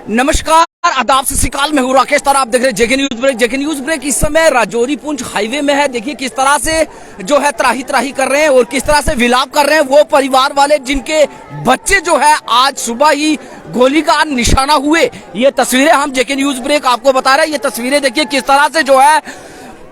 नमस्कार, आदाब, सत श्री अकाल। मैं हूँ राकेश तारा, आप देख रहे हैं JK news break. JK news break इस समय राजौरी पुंछ हाईवे में है। देखिए किस तरह से जो है त्राही त्राही कर रहे हैं और किस तरह से विलाप कर रहे हैं वो परिवार वाले जिनके बच्चे जो है आज सुबह ही गोली का निशाना हुए। ये तस्वीरें हम जेके न्यूज ब्रेक आपको बता रहे हैं। ये तस्वीरें देखिए किस तरह से जो है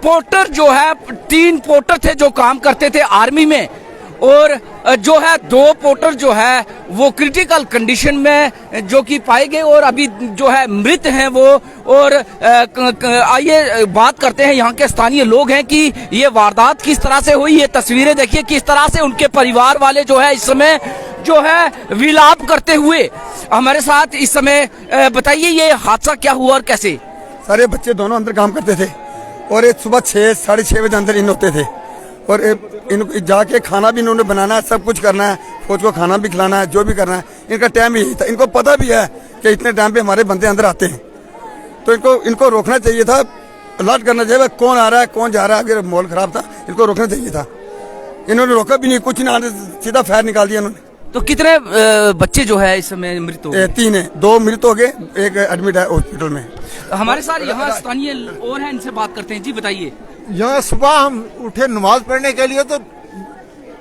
पोर्टर जो है 3 पोर्टर थे जो काम करते थे आर्मी में, और जो है 2 पोर्टर जो है वो क्रिटिकल कंडीशन में जो कि पाए गए और अभी जो है मृत हैं वो। और आइए बात करते हैं, यहाँ के स्थानीय लोग हैं कि ये वारदात किस तरह से हुई। ये तस्वीरें देखिए किस तरह से उनके परिवार वाले जो है इस समय जो है विलाप करते हुए हमारे साथ इस समय। बताइए ये हादसा क्या हुआ और कैसे? सर ये बच्चे दोनों अंदर काम करते थे और ये सुबह 6 साढ़े 6 बजे अंदर इन होते थे और इनको जाके खाना भी इन्होंने बनाना है, सब कुछ करना है, फौज को खाना भी खिलाना है, जो भी करना है। इनका टाइम भी यही था। इनको पता भी है कि इतने टाइम पे हमारे बंदे अंदर आते हैं, तो इनको रोकना चाहिए था, अलर्ट करना चाहिए कौन आ रहा है कौन जा रहा है। अगर माहौल खराब था इनको रोकना चाहिए था, इन्होंने रोका भी नहीं, कुछ नहीं, सीधा फायर निकाल दिया इन्होंने। तो कितने बच्चे जो है इस समय मृत हो गए? 3 है, 2 मृत हो गए, 1 एडमिट है हॉस्पिटल में। हमारे साथ यहाँ स्थानीय और हैं, इनसे बात करते हैं। जी बताइए। यहाँ सुबह हम उठे नमाज पढ़ने के लिए तो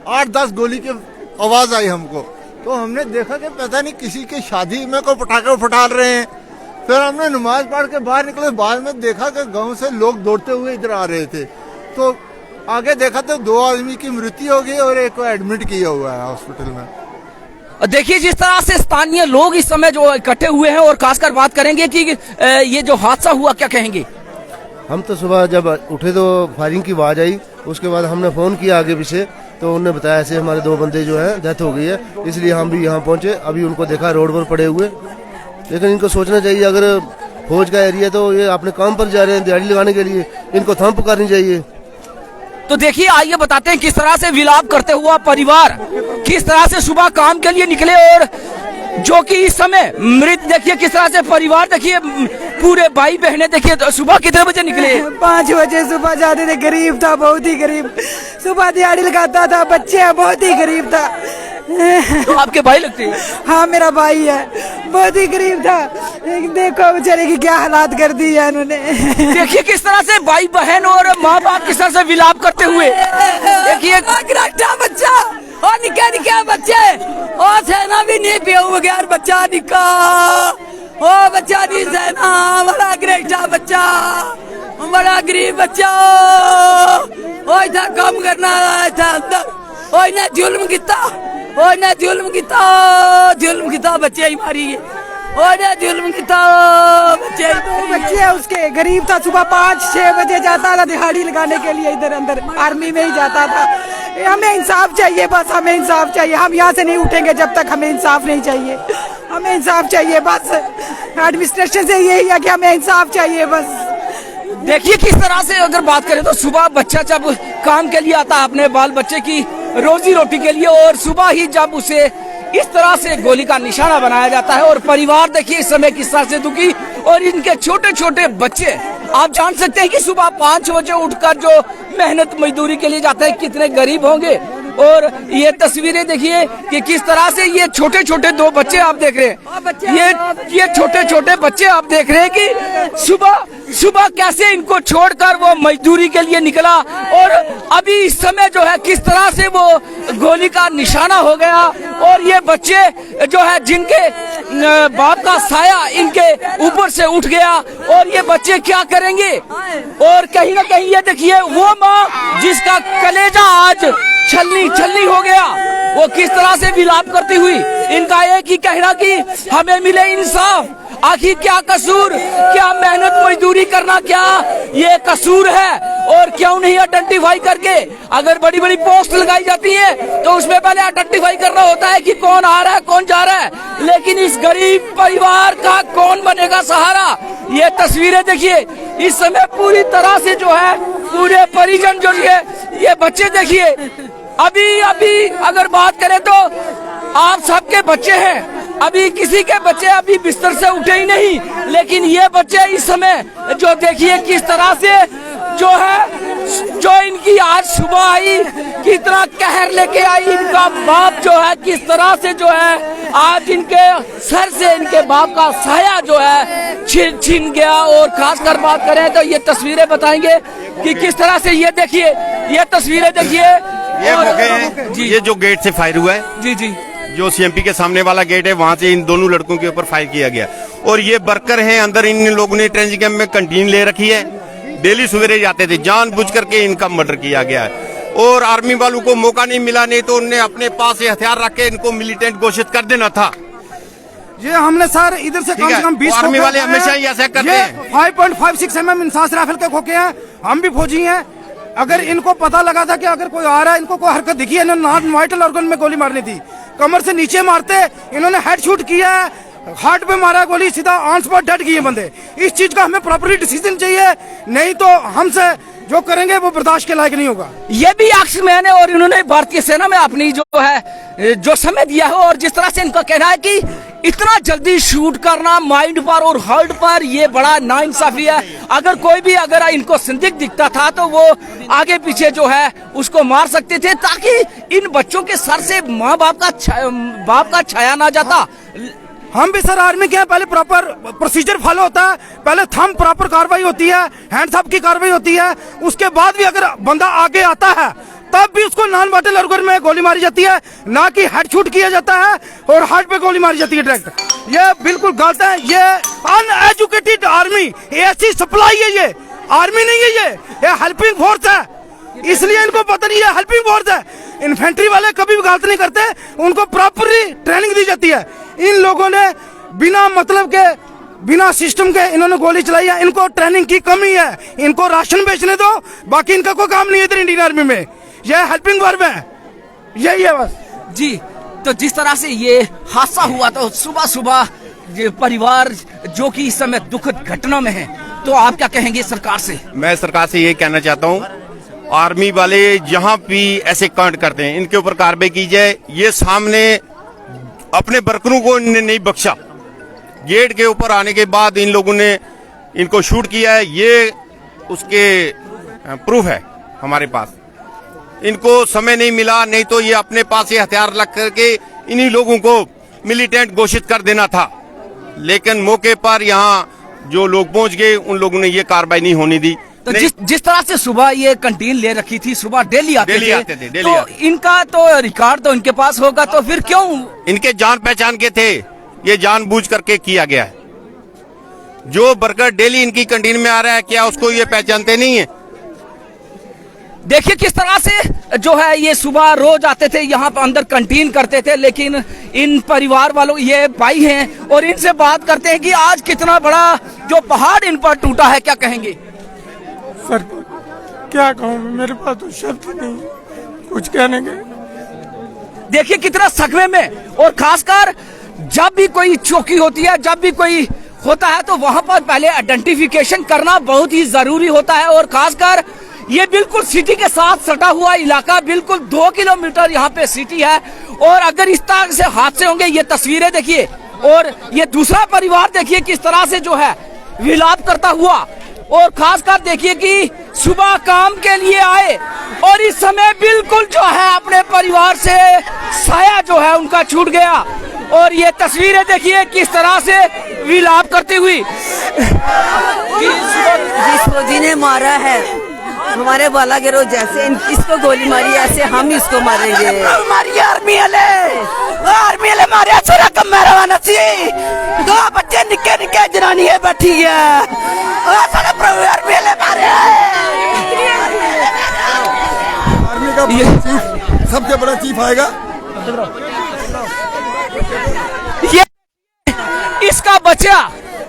8-10 गोली की आवाज आई हमको, तो हमने देखा कि पता नहीं किसी की शादी में को पटाखे फटाल रहे हैं। फिर हमने नमाज पढ़ के बाहर निकले, बाद में देखा कि गांव से लोग दौड़ते हुए इधर आ रहे थे, तो आगे देखा तो 2 आदमी की मृत्यु हो गई और 1 को एडमिट किया हुआ है हॉस्पिटल में। देखिए जिस तरह से स्थानीय लोग इस समय जो इकट्ठे हुए हैं और खासकर बात करेंगे कि ये जो हादसा हुआ क्या कहेंगे? हम तो सुबह जब उठे तो फायरिंग की आवाज आई, उसके बाद हमने फोन किया आगे पीछे, तो उन्होंने बताया ऐसे हमारे 2 बंदे जो हैं डेथ हो गई है, इसलिए हम भी यहाँ पहुंचे। अभी उनको देखा रोड पर पड़े हुए, लेकिन इनको सोचना चाहिए अगर फौज का एरिया तो ये अपने काम पर जा रहे हैं दिहाड़ी लगाने के लिए, इनको थम पुकारनी चाहिए। तो देखिए आइए बताते हैं किस तरह से विलाप करते हुआ परिवार किस तरह से सुबह काम के लिए निकले और जो कि इस समय मृत। देखिए किस तरह से परिवार, देखिए पूरे भाई बहनें, देखिए तो सुबह कितने बजे निकले? 5 बजे सुबह जाते थे। गरीब था, बहुत ही गरीब, सुबह दिहाड़ी लगाता था, बच्चे बहुत ही गरीब था। तो आपके भाई लगते हैं? हाँ मेरा भाई है, बहुत ही गरीब था। देखो बेचारे की क्या हालात कर दी है इन्होंने। देखिए किस तरह से भाई बहन और माँ बाप किस तरह से विलाप करते हुए। देखिए बच्चा और निका निका बच्चे और सेना भी नहीं पिया बगैर बच्चा निका, ओ बच्चा नहीं सेना, बड़ा ग्रेटा बच्चा, बड़ा गरीब बच्चा, ओ इधर काम करना था अंदर, ओ इन्हें जुल्म किता, ओ इन्हें जुल्म किता, बच्चे ही मारी है, ओ इन्हें जुल्म किता, बच्चे उसके गरीब था। सुबह 5-6 बजे जाता था दिहाड़ी लगाने के लिए, इधर अंदर आर्मी में ही जाता था। हमें इंसाफ चाहिए, बस हमें इंसाफ चाहिए। हम यहाँ से नहीं उठेंगे जब तक हमें इंसाफ नहीं चाहिए। हमें इंसाफ चाहिए, बस एडमिनिस्ट्रेशन से यही है कि हमें इंसाफ चाहिए बस। देखिए किस तरह से अगर बात करें तो सुबह बच्चा जब काम के लिए आता है अपने बाल बच्चे की रोजी रोटी के लिए, और सुबह ही जब उसे इस तरह से गोली का निशाना बनाया जाता है और परिवार देखिए इस समय किस तरह से दुखी, और इनके छोटे छोटे बच्चे आप जान सकते हैं कि सुबह 5 बजे उठकर जो मेहनत मजदूरी के लिए जाते हैं कितने गरीब होंगे। और ये तस्वीरें देखिए कि किस तरह से ये छोटे छोटे 2 बच्चे आप देख रहे हैं, ये छोटे छोटे बच्चे आप देख रहे हैं कि सुबह कैसे इनको छोड़कर वो मजदूरी के लिए निकला, और अभी इस समय जो है किस तरह से वो गोली का निशाना हो गया। और ये बच्चे जो है जिनके बाप का साया इनके ऊपर से उठ गया, और ये बच्चे क्या करेंगे। और कहीं ना कहीं ये देखिए वो माँ जिसका कलेजा आज छलनी हो गया, वो किस तरह से विलाप करती हुई। इनका एक ही कहना कि हमें मिले इंसाफ। आखिर क्या कसूर, क्या मेहनत मजदूरी करना क्या ये कसूर है, और क्यों नहीं आइडेंटिफाई करके अगर बड़ी बड़ी पोस्ट लगाई जाती है तो उसमें पहले आइडेंटिफाई करना होता है कि कौन आ रहा है कौन जा रहा है, लेकिन इस गरीब परिवार का कौन बनेगा सहारा। ये तस्वीरें देखिए इस समय पूरी तरह से जो है पूरे परिजन जो ये बच्चे देखिए अभी अगर बात करें तो आप सबके बच्चे हैं, अभी किसी के बच्चे अभी बिस्तर से उठे ही नहीं, लेकिन ये बच्चे इस समय जो देखिए किस तरह से जो है जो इनकी आज सुबह आई कितना कहर लेके आई, इनका बाप जो है किस तरह से जो है आज इनके सर से इनके बाप का साया जो है छीन गया। और खासकर बात करें तो ये तस्वीरें बताएंगे कि किस तरह से, ये देखिए, ये तस्वीरें देखिए, ये मौके हैं जी, ये जो गेट से फायर हुआ है जी जी, जो सीएमपी के सामने वाला गेट है, वहां से इन दोनों लड़कों के ऊपर फायर किया गया। और ये वर्कर हैं अंदर, इन लोगों ने ट्रेनिंग कैंप में कैंटीन ले रखी है, डेली सवेरे जाते थे, जानबूझ करके इनका मर्डर किया गया है। और आर्मी वालों को मौका नहीं मिला, नहीं तो उन्हें अपने पास से हथियार रख के इनको मिलिटेंट घोषित कर देना था। ये हमने सर इधर से कम से कम 20 आर्मी वाले हमेशा ही ऐसा करते हैं। 5.56 mm इंसास राइफल के खोखे हैं, हम भी फौजी हैं। अगर इनको पता लगा था कि अगर कोई आ रहा है, इनको कोई हरकत दिखी है, इन्होंने वाइटल ऑर्गन में गोली मारनी थी, कमर से नीचे मारते, इन्होंने हेड शूट किया है, हार्ट पे मारा गोली, सीधा ऑन स्पॉट डेड किए बंदे। इस चीज का हमें प्रॉपरली डिसीजन चाहिए, नहीं तो हमसे जो करेंगे वो बर्दाश्त के लायक नहीं होगा। ये भी एक्समैन है और इन्होंने भारतीय सेना में अपनी जो है जो समय दिया है। और जिस तरह से इनका कहना है कि इतना जल्दी शूट करना माइंड पर और हार्ट पर, ये बड़ा नाइंसाफी है। अगर कोई भी अगर इनको संदिग्ध दिखता था तो वो आगे पीछे जो है उसको मार सकते थे, ताकि इन बच्चों के सर से माँ बाप का छाया ना जाता। हम भी सर आर्मी के हैं, पहले प्रॉपर प्रोसीजर फॉलो होता है, पहले थंब प्रॉपर कार्रवाई होती है, हैंड्स अप की कार्रवाई होती है, उसके बाद भी अगर बंदा आगे आता है तब भी उसको नॉन वाइटल ऑर्गन में गोली मारी जाती है, ना कि हेड शूट किया जाता है और हार्ट पे गोली मारी जाती है डायरेक्ट। ये बिल्कुल गलत है। ये अनएजुकेटेड आर्मी, ऐसी सप्लाई है, ये आर्मी नहीं है, ये हेल्पिंग फोर्स है, इसलिए इनको पता नहीं है हेल्पिंग फोर्स है। इन्फेंट्री वाले कभी भी गलत नहीं करते, उनको प्रॉपरली ट्रेनिंग दी जाती है। इन लोगों ने बिना मतलब के, बिना सिस्टम के इन्होंने गोली चलाई है, इनको ट्रेनिंग की कमी है। इनको राशन बेचने दो, बाकी इनका कोई काम नहीं है इधर इंडियन आर्मी में, यह हेल्पिंग वर्क है, यही है बस जी। तो जिस तरह से ये हादसा हुआ तो सुबह सुबह ये परिवार जो कि इस समय दुखद घटना में है, तो आप क्या कहेंगे सरकार से? मैं सरकार से ये कहना चाहता हूँ, आर्मी वाले जहाँ भी ऐसे कांड करते हैं इनके ऊपर कार्रवाई की जाए। ये सामने अपने वर्करों को इन्होंने नहीं बख्शा, गेट के ऊपर आने के बाद इन लोगों ने इनको शूट किया है, ये उसके प्रूफ है हमारे पास। इनको समय नहीं मिला, नहीं तो ये अपने पास ये हथियार रख करके इन्हीं लोगों को मिलिटेंट घोषित कर देना था। लेकिन मौके पर यहाँ जो लोग पहुंच गए, उन लोगों ने ये कार्रवाई नहीं होने दी। तो जिस तरह से सुबह ये कैंटीन ले रखी थी, सुबह डेली आते थे, तो इनका तो रिकॉर्ड तो इनके पास होगा, तो फिर क्यों? इनके जान पहचान के थे, ये जानबूझ करके किया गया है। जो वर्कर डेली इनकी कैंटीन में आ रहा है, क्या उसको ये पहचानते नहीं है? देखिए किस तरह से जो है ये सुबह रोज आते थे, यहाँ पर अंदर कैंटीन करते थे, लेकिन इन परिवार वालों, ये भाई हैं और इनसे बात करते हैं कि आज कितना बड़ा जो पहाड़ इन पर टूटा है, क्या कहेंगे? सर क्या कहूँ, मेरे पास तो शब्द नहीं कुछ कहने के। देखिए कितना सकवे में, और खासकर जब भी कोई चौकी होती है, जब भी कोई होता है, तो वहां पर पहले आइडेंटिफिकेशन करना बहुत ही जरूरी होता है। और खासकर ये बिल्कुल सिटी के साथ सटा हुआ इलाका, बिल्कुल 2 किलोमीटर यहाँ पे सिटी है, और अगर इस तरह से हादसे होंगे, ये तस्वीरें देखिए, और ये दूसरा परिवार देखिए किस तरह से जो है विलाप करता हुआ। और खासकर देखिए कि सुबह काम के लिए आए और इस समय बिल्कुल जो है अपने परिवार से साया जो है उनका छूट गया। और ये तस्वीरें देखिए किस तरह से विलाप करती हुई। जिस फौजी ने मारा है हमारे बाला गिरो, जैसे इसको गोली मारी ऐसे हम इसको मारेंगे। हमारी आर्मी वाले मारे छोरा कम मेरा सी, 2 बच्चे निके निके जनानी है बैठी है, आर्मी वाले मारे। आर्मी का चीफ, सबसे बड़ा चीफ आएगा, ये इसका बच्चा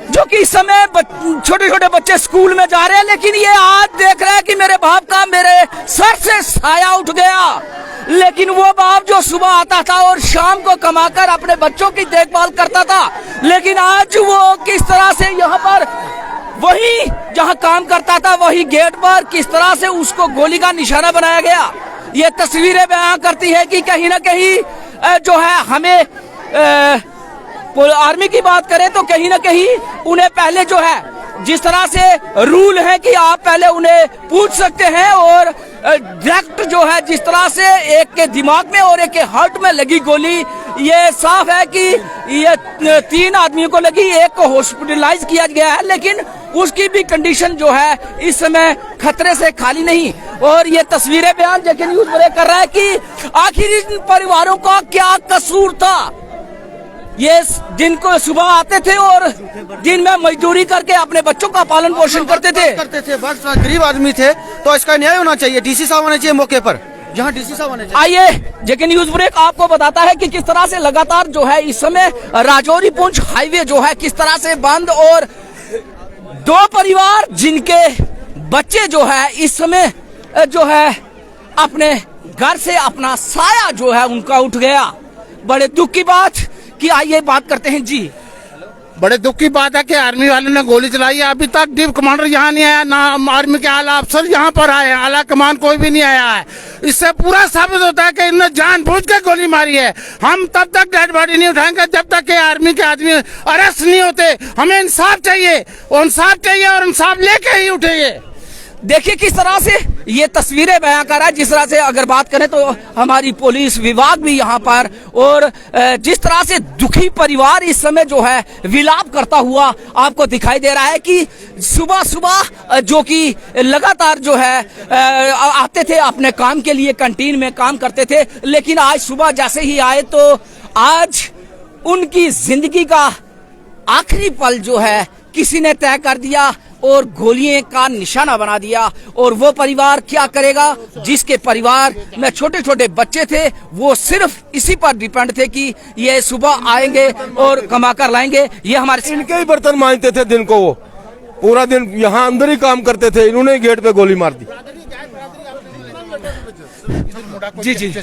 जो कि इस समय छोटे छोटे बच्चे स्कूल में जा रहे हैं, लेकिन ये आज देख रहे हैं कि मेरे बाप का मेरे सर से साया उठ गया। लेकिन वो बाप जो सुबह आता था और शाम को कमाकर अपने बच्चों की देखभाल करता था, लेकिन आज वो किस तरह से यहाँ पर वही जहाँ काम करता था, वही गेट पर किस तरह से उसको गोली का निशाना बनाया गया। ये तस्वीरें बयां करती है कि कहीं ना कहीं जो है हमें आर्मी की बात करें तो कहीं ना कहीं उन्हें पहले जो है जिस तरह से रूल है कि आप पहले उन्हें पूछ सकते हैं और डायरेक्ट जो है जिस तरह से एक के दिमाग में और एक के हार्ट में लगी गोली, ये साफ है कि ये 3 आदमियों को लगी, एक को हॉस्पिटलाइज किया गया है, लेकिन उसकी भी कंडीशन जो है इस समय खतरे से खाली नहीं। और ये तस्वीरें बयान जेके न्यूज़ बड़े कर रहा है कि आखिर इन परिवारों का क्या कसूर था। ये दिन को सुबह आते थे और दिन में मजदूरी करके अपने बच्चों का पालन पोषण करते थे। बस गरीब आदमी थे, तो इसका न्याय होना चाहिए। डीसी साहब होने चाहिए मौके पर, जहां डीसी साहब होने चाहिए। आइए जेके न्यूज़ ब्रेक आपको बताता है कि किस तरह से लगातार जो है इस समय राजौरी पुंछ हाईवे जो है किस तरह से बंद, और 2 परिवार जिनके बच्चे जो है इस समय जो है अपने घर से अपना साया जो है उनका उठ गया। बड़े दुख की बात कि आइए बात करते हैं जी। बड़े दुख की बात है कि आर्मी वालों ने गोली चलाई है। अभी तक डिप कमांडर यहाँ नहीं आया, ना आर्मी के आला अफसर यहाँ पर आए, आला कमान कोई भी नहीं आया है। इससे पूरा साबित होता है कि इन्होंने जानबूझ के गोली मारी है। हम तब तक डेड बॉडी नहीं उठाएंगे जब तक कि आर्मी के आदमी अरेस्ट नहीं होते। हमें इंसाफ चाहिए, और इंसाफ लेके ही उठेंगे। देखिए किस तरह से ये तस्वीरें बयां कर रहा है। जिस तरह से अगर बात करें तो हमारी पुलिस विभाग भी यहाँ पर, और जिस तरह से दुखी परिवार इस समय जो है विलाप करता हुआ आपको दिखाई दे रहा है कि सुबह सुबह जो कि लगातार जो है आते थे अपने काम के लिए, कैंटीन में काम करते थे, लेकिन आज सुबह जैसे ही आए तो आज उनकी जिंदगी का आखिरी पल जो है किसी ने तय कर दिया और गोलियां का निशाना बना दिया। और वो परिवार क्या करेगा जिसके परिवार में छोटे छोटे बच्चे थे, वो सिर्फ इसी पर डिपेंड थे कि ये सुबह आएंगे और कमा कर लाएंगे। ये हमारे इनके ही बर्तन मांजते थे दिन को, वो पूरा दिन यहाँ अंदर ही काम करते थे, इन्होंने गेट पे गोली मार दी। जी जी जो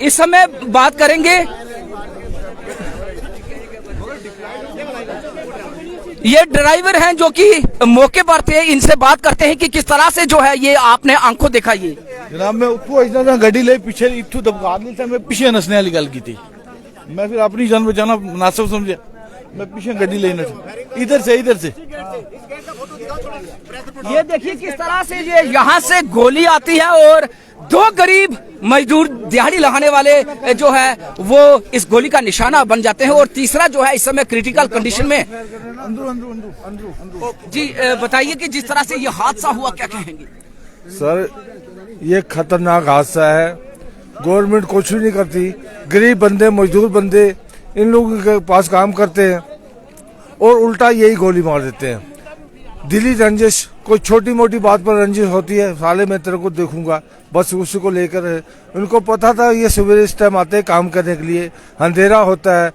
इस समय बात करेंगे, ये ड्राइवर हैं जो कि मौके पर थे, इनसे बात करते हैं कि किस तरह से जो है ये आपने आंखों देखा। ये जनाब मैं उत्थों इतना गड्डी ले पीछे इतों दबका दी था, मैं पीछे नसने वाली गल की थी। मैं फिर अपनी जान बचाना मुनासिब समझा, मैं पीछे गड्डी लेना इधर से। ये देखिए किस तरह से ये यहाँ से गोली आती है और 2 गरीब मजदूर दिहाड़ी लगाने वाले जो है वो इस गोली का निशाना बन जाते हैं, और तीसरा जो है इस समय क्रिटिकल कंडीशन में। जी बताइए कि जिस तरह से ये हादसा हुआ क्या कहेंगे? सर ये खतरनाक हादसा है, गवर्नमेंट कुछ भी नहीं करती। गरीब बंदे, मजदूर बंदे इन लोगों के पास काम करते हैं और उल्टा यही गोली मार देते हैं। दिली रंजिश, कोई छोटी मोटी बात पर रंजिश होती है, साले मैं तेरे को देखूंगा, बस उसी को लेकर है। उनको पता था ये सवेरे इस टाइम आते हैं काम करने के लिए, अंधेरा होता है,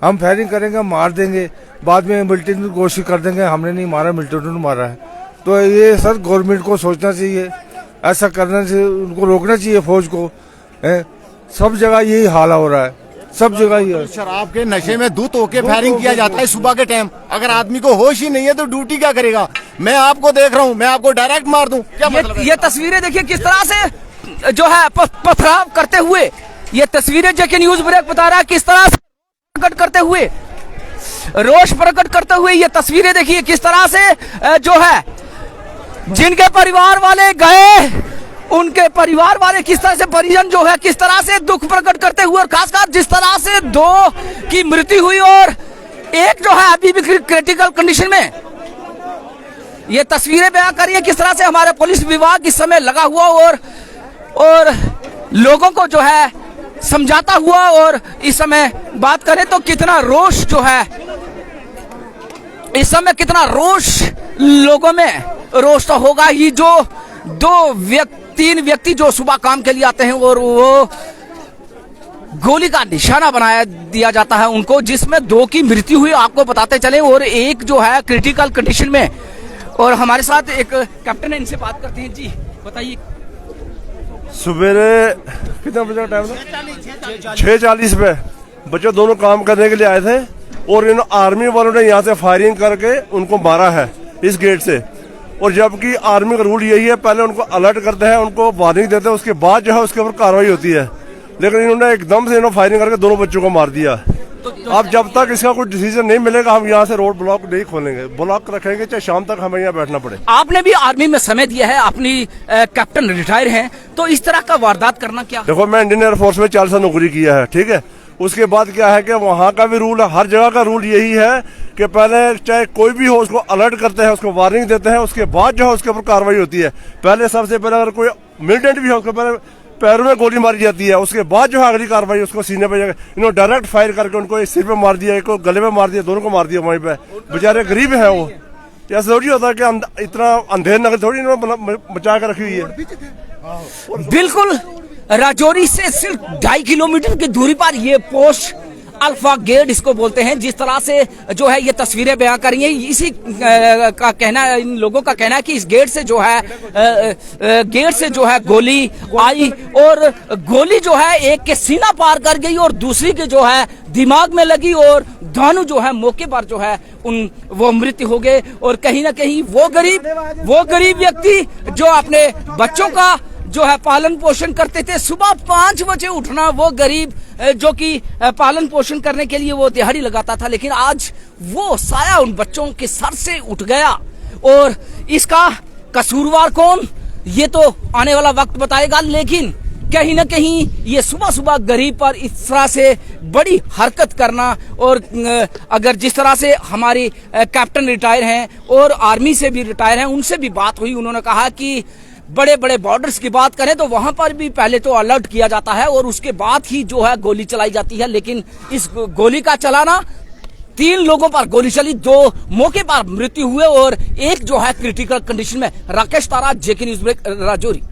हम फायरिंग करेंगे, मार देंगे, बाद में मिलिटेंट की कोशिश कर देंगे हमने नहीं मारा, मिलिटेंट ने मारा है। तो ये सर गवर्नमेंट को सोचना चाहिए, ऐसा करने से उनको रोकना चाहिए फौज को। सब जगह यही हाल हो रहा है, सब जगह ही। शराब के नशे में धुत होके फायरिंग किया जाता है सुबह के टाइम। अगर आदमी को होश ही नहीं है तो ड्यूटी क्या करेगा? मैं आपको देख रहा हूँ, मैं आपको डायरेक्ट मार दूं क्या? ये तस्वीरें देखिए किस तरह से जो है पथराव करते हुए, ये तस्वीरें जेके न्यूज़ ब्रेक बता रहा है किस तरह से प्रकट करते हुए, रोष प्रकट करते हुए ये तस्वीरें देखिए किस तरह से जो है जिनके परिवार वाले गए, उनके परिवार वाले किस तरह से, परिजन जो है किस तरह से दुख प्रकट करते हुए, और खासकर जिस तरह से 2 की मृत्यु हुई और एक जो है अभी भी क्रिटिकल कंडीशन में। ये तस्वीरें बयां करिए किस तरह से हमारे पुलिस विभाग इस समय लगा हुआ और लोगों को जो है समझाता हुआ। और इस समय बात करें तो कितना रोष जो है इस समय, कितना रोष लोगों में, रोष तो होगा ही। जो 3 व्यक्ति जो सुबह काम के लिए आते हैं और वो गोली का निशाना बनाया दिया जाता है उनको, जिसमें 2 की मृत्यु हुई आपको बताते चले और एक जो है क्रिटिकल कंडीशन में। और हमारे साथ एक कैप्टन है, इनसे बात करते हैं। जी बताइए। सवेरे कितना बजे टाइम था? 6:40 पे बच्चे दोनों काम करने के लिए आए थे और इन आर्मी वालों ने यहाँ से फायरिंग करके उनको मारा है इस गेट से। और जबकि आर्मी का रूल यही है, पहले उनको अलर्ट करते हैं, उनको वार्निंग देते हैं, उसके बाद जो है उसके ऊपर कार्रवाई होती है। लेकिन इन्होंने एकदम से फायरिंग करके दोनों बच्चों को मार दिया। अब जब तक इसका कोई डिसीजन नहीं मिलेगा हम यहाँ से रोड ब्लॉक नहीं खोलेंगे, ब्लॉक रखेंगे चाहे शाम तक हमें यहाँ बैठना पड़े। आपने भी आर्मी में समय दिया है, अपनी कैप्टन रिटायर हैं, तो इस तरह का वारदात करना क्या? देखो मैं इंडियन एयरफोर्स में 4 साल नौकरी किया है, ठीक है। उसके बाद क्या है कि वहाँ का भी रूल है, हर जगह का रूल यही है कि पहले चाहे कोई भी हो उसको अलर्ट करते हैं, उसको वार्निंग देते हैं, उसके बाद जो है उसके ऊपर कार्रवाई होती है। पहले सबसे पहले अगर कोई मिलिटेंट भी हो उसको पहले पैरों में गोली मारी जाती है, उसके बाद जो है अगली कार्रवाई उसको सीने पे जाकर इन्होंने डायरेक्ट फायर करके उनको सिर पे मार दिया, एक को गले में मार दिया, दोनों को मार दिया वहीं पे। बेचारे गरीब है वो, ऐसा थोड़ी होता है कि इतना अंधेर नगर थोड़ी इन्होंने बचा कर रखी हुई है। बिल्कुल राजौरी से सिर्फ 2.5 किलोमीटर की दूरी पर ये पोस्ट अल्फा गेट इसको बोलते हैं, जिस तरह से जो है ये तस्वीरें बयां कर रही हैं। इसी का कहना, इन लोगों का कहना है कि इस गेट से जो है गोली आई और गोली जो है एक के सीना पार कर गई और दूसरी के जो है दिमाग में लगी और दोनों जो है मौके पर जो है वो मृत्यु हो गए। और कहीं ना कहीं वो गरीब व्यक्ति जो अपने बच्चों का जो है पालन पोषण करते थे, सुबह 5 बजे उठना, वो गरीब जो कि पालन पोषण करने के लिए वो दिहाड़ी लगाता था, लेकिन आज वो साया उन बच्चों के सर से उठ गया। और इसका कसूरवार कौन, ये तो आने वाला वक्त बताएगा। लेकिन कहीं ना कहीं ये सुबह सुबह गरीब पर इस तरह से बड़ी हरकत करना, और अगर जिस तरह से हमारी कैप्टन रिटायर हैं और आर्मी से भी रिटायर हैं, उनसे भी बात हुई, उन्होंने कहा कि बड़े बड़े बॉर्डर्स की बात करें तो वहां पर भी पहले तो अलर्ट किया जाता है और उसके बाद ही जो है गोली चलाई जाती है। लेकिन इस गोली का चलाना, 3 लोगों पर गोली चली, 2 मौके पर मृत्यु हुए और एक जो है क्रिटिकल कंडीशन में। राकेश तारा, जेके न्यूज़ ब्रेक, राजौरी।